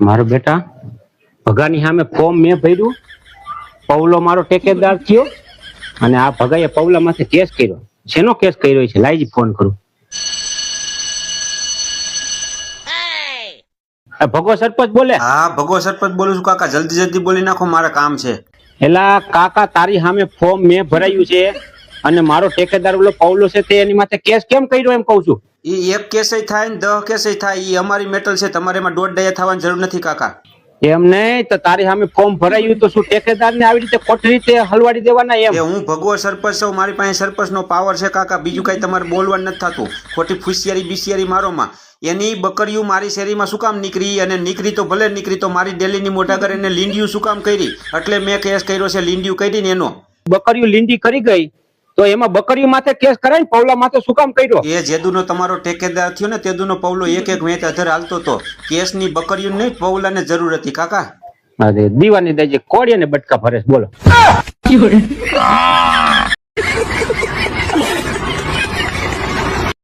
મારો બેટા ભગાની સામે ફોર્મ મેં ભર્યું, પૌલો મારો ટેકેદાર થયો અને આ ભગાએ પૌલા માથે કેસ કર્યો. શેનો કેસ કર્યો છે? લાઈજી ફોન કરું. ભગો સરપંચ બોલે? હા ભગો સરપંચ બોલું છું કાકા, જલ્દી જલ્દી બોલી નાખો, મારે કામ છે. એલા કાકા, તારી સામે ફોર્મ મેં ભરાયું છે અને મારો ઠેકેદાર ઓલો પૌલો છે તે એની માથે કેસ કેમ કર્યો એમ કહું છું. ઈ એક કેસય થાય ને 10 કેસય થાય, ઈ અમારી મેટલ છે, તમારે એમાં દોઢ ડાયા થવાની જરૂર નથી કાકા. એમ નહીં તો તારી સામે ફોર્મ ભરાયું તો શું ઠેકેદાર ને આવી રીતે ખોટી રીતે હલવાડી દેવાના એમ? એ હું ભગવો સરપંચ છું, મારી પાસે સરપંચનો પાવર છે કાકા, બીજું કઈ તમારે બોલવાનું નથી થતું. ખોટી ફુસિયારી બિસિયારી મારોમાં. એની બકરીયું મારી શેરીમાં શું કામ નીકળી, અને નીકળી તો ભલે નીકળી, તો મારી ડેલીની મોટા ઘર એને લીંડિયું શું કામ કરી, એટલે મેં કેસ કર્યો છે લીંડિયું કરીને એનો. બકરીયું લીંડી કરી ગઈ તો એમાં બકરીયું માથે કેસ કરાય, પૌલા માથે શું કામ કર્યો? એ જેદુનો તમારો ઠેકેદાર થયો ને તેદુનો પૌલો એક મેચ અધર હાલતો હતો. કેસની બકરીયું નહીં, પૌલાને જરૂર હતી કાકા. અરે દીવાની દેજે કોળીને બટકા ભરે. બોલો.